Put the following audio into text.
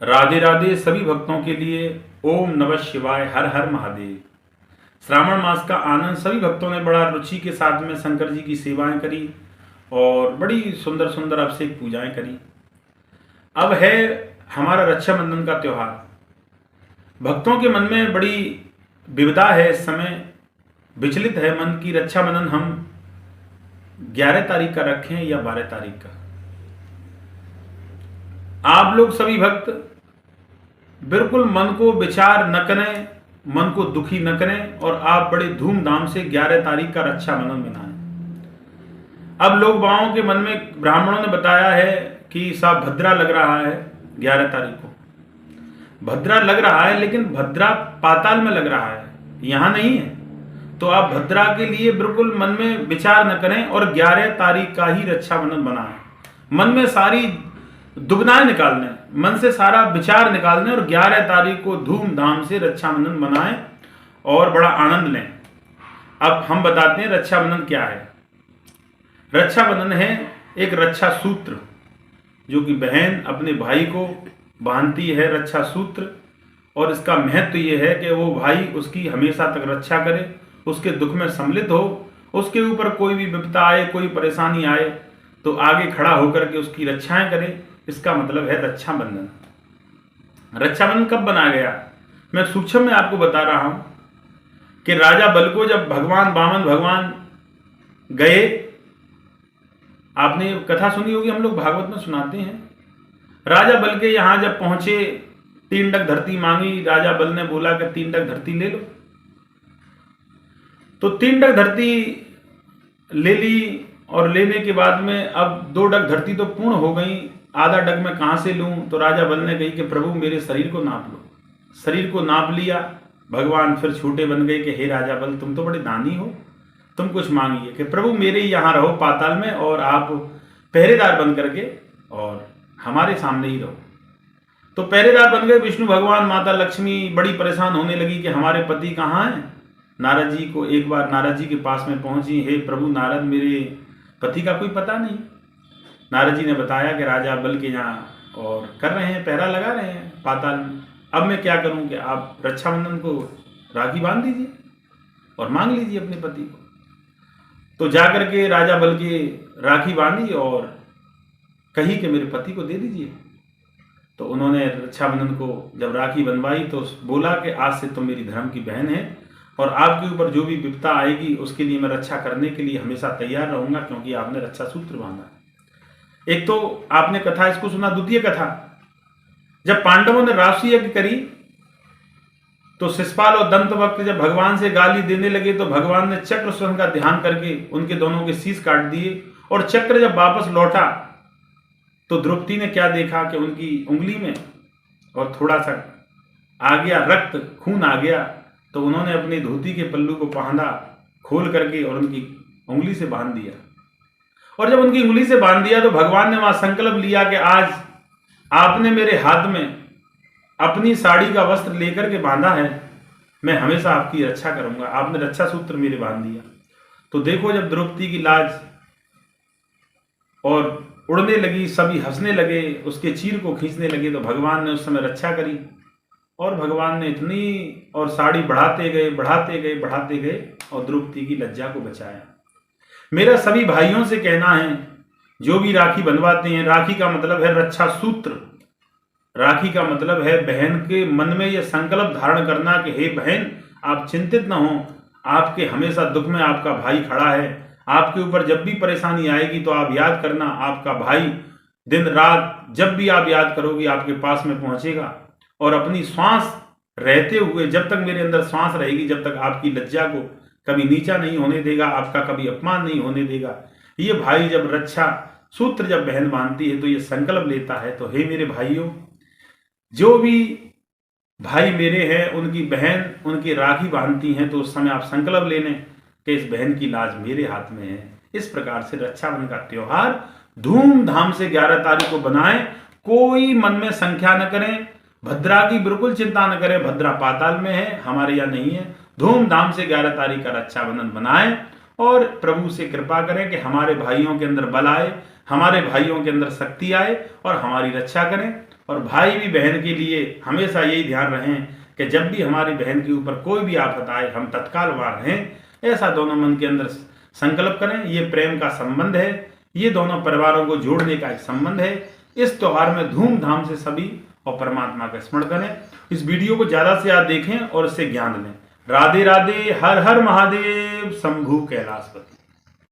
राधे राधे सभी भक्तों के लिए। ओम नमः शिवाय, हर हर महादेव। श्रावण मास का आनंद सभी भक्तों ने बड़ा रुचि के साथ में शंकर जी की सेवाएं करी और बड़ी सुंदर सुंदर अभिषेक पूजाएं करी। अब है हमारा रक्षाबंधन का त्योहार। भक्तों के मन में बड़ी विविधा है, इस समय विचलित है मन की रक्षाबंधन हम 11 तारीख का रखें या 12 तारीख का। आप लोग सभी भक्त बिल्कुल मन को विचार न करें, मन को दुखी न करें और आप बड़े धूमधाम से 11 तारीख का रक्षाबंधन मनाएं। अब लोग बाओं के मन में ब्राह्मणों ने बताया है कि साहब भद्रा लग रहा है 11 तारीख को। भद्रा लग रहा है, लेकिन भद्रा पाताल में लग रहा है, यहां नहीं है। तो आप भद्रा के लिए बिल्कुल मन में विचार न करें और 11 तारीख का ही रक्षाबंधन बनाएं। मन में सारी दुविधाएं निकालने, मन से सारा विचार निकालने और 11 तारीख को धूमधाम से रक्षाबंधन मनाएं और बड़ा आनंद लें। अब हम बताते हैं रक्षाबंधन क्या है। रक्षाबंधन है एक रक्षा सूत्र जो कि बहन अपने भाई को बांधती है, रक्षा सूत्र। और इसका महत्व ये है कि वो भाई उसकी हमेशा तक रक्षा करे, उसके दुख में सम्मिलित हो, उसके ऊपर कोई भी विपदा आए, कोई परेशानी आए तो आगे खड़ा होकर के उसकी रक्षाएं करे। इसका मतलब है रक्षाबंधन। रक्षाबंधन कब बनाया गया, मैं सूक्ष्म में आपको बता रहा हूं कि राजा बल को जब भगवान वामन भगवान गए, आपने कथा सुनी होगी, हम लोग भागवत में सुनाते हैं। राजा बल के यहां जब पहुंचे, 3 डग धरती मांगी, राजा बल ने बोला कि 3 डग धरती ले लो। तो 3 डग धरती ले ली और लेने के बाद में अब 2 डग धरती तो पूर्ण हो गई, आधा डग मैं कहां से लूं। तो राजा बल ने कही कि प्रभु मेरे शरीर को नाप लो। शरीर को नाप लिया। भगवान फिर छोटे बन गए कि हे राजा बल, तुम तो बड़े दानी हो, तुम कुछ मांगिए। कि प्रभु मेरे यहां रहो पाताल में और आप पहरेदार बन करके और हमारे सामने ही रहो। तो पहरेदार बन गए विष्णु भगवान। माता लक्ष्मी बड़ी परेशान होने लगी कि हमारे पति कहाँ हैं। नारद जी को एक बार नारद जी के पास में पहुंची, हे प्रभु नारद, मेरे पति का कोई पता नहीं। नारद जी ने बताया कि राजा बल के यहाँ और कर रहे हैं, पहरा लगा रहे हैं पाताल में। अब मैं क्या करूं कि आप रक्षाबंधन को राखी बांध दीजिए और मांग लीजिए अपने पति को। तो जाकर के राजा बल के राखी बांधी और कही कि मेरे पति को दे दीजिए। तो उन्होंने रक्षाबंधन को जब राखी बनवाई तो बोला कि आज से तुम मेरी धर्म की बहन है और आपके ऊपर जो भी विपदा आएगी उसके लिए मैं रक्षा करने के लिए हमेशा तैयार रहूंगा, क्योंकि आपने रक्षा सूत्र बांधा। एक तो आपने कथा इसको सुना। द्वितीय कथा, जब पांडवों ने राशि यज्ञ करी तो शिशुपाल और दंतवक्र जब भगवान से गाली देने लगे तो भगवान ने चक्र स्वयं का ध्यान करके उनके दोनों के शीश काट दिए। और चक्र जब वापस लौटा तो द्रौपदी ने क्या देखा कि उनकी उंगली में और थोड़ा सा आ गया रक्त, खून आ गया। तो उन्होंने अपनी धोती के पल्लू को बांधा खोल करके और उनकी उंगली से बांध दिया। और जब उनकी उंगली से बांध दिया तो भगवान ने वहां संकल्प लिया कि आज आपने मेरे हाथ में अपनी साड़ी का वस्त्र लेकर के बांधा है, मैं हमेशा आपकी रक्षा करूंगा। आपने रक्षा सूत्र मेरे बांध दिया। तो देखो, जब द्रौपदी की लाज और उड़ने लगी, सभी हंसने लगे, उसके चीर को खींचने लगे, तो भगवान ने उस समय रक्षा करी। और भगवान ने इतनी और साड़ी बढ़ाते गए बढ़ाते गए बढ़ाते गए और द्रौपदी की लज्जा को बचाया। मेरा सभी भाइयों से कहना है, जो भी राखी बनवाते हैं, राखी का मतलब है रक्षा सूत्र। राखी का मतलब है बहन के मन में यह संकल्प धारण करना कि हे बहन, आप चिंतित न हो, आपके हमेशा दुख में आपका भाई खड़ा है। आपके ऊपर जब भी परेशानी आएगी तो आप याद करना, आपका भाई दिन रात जब भी आप याद करोगे आपके पास में पहुंचेगा। और अपनी श्वास रहते हुए, जब तक मेरे अंदर श्वास रहेगी, जब तक आपकी लज्जा को कभी नीचा नहीं होने देगा, आपका कभी अपमान नहीं होने देगा। ये भाई जब रक्षा सूत्र जब बहन बांधती है तो ये संकल्प लेता है। तो हे मेरे भाइयों, जो भी भाई मेरे हैं उनकी बहन उनकी राखी बांधती हैं तो उस समय आप संकल्प ले लें कि इस बहन की लाज मेरे हाथ में है। इस प्रकार से रक्षाबंधन का त्योहार धूमधाम से 11 तारीख को बनाएं। कोई मन में संख्या न करें, भद्रा की बिल्कुल चिंता न करें। भद्रा पाताल में है, हमारे यहाँ नहीं है। धूमधाम से 11 तारीख का रक्षाबंधन बनाएं और प्रभु से कृपा करें कि हमारे भाइयों के अंदर बल आए, हमारे भाइयों के अंदर शक्ति आए और हमारी रक्षा करें। और भाई भी बहन के लिए हमेशा यही ध्यान रहें कि जब भी हमारी बहन के ऊपर कोई भी आफत आए हम तत्काल वहाँ रहें। ऐसा दोनों मन के अंदर संकल्प करें। ये प्रेम का संबंध है, ये दोनों परिवारों को जोड़ने का एक संबंध है। इस त्यौहार में धूमधाम से सभी और परमात्मा का स्मरण करें। इस वीडियो को ज़्यादा से ज़्यादा देखें और इससे ज्ञान लें। राधे राधे, हर हर महादेव, शंभू कैलाशपति।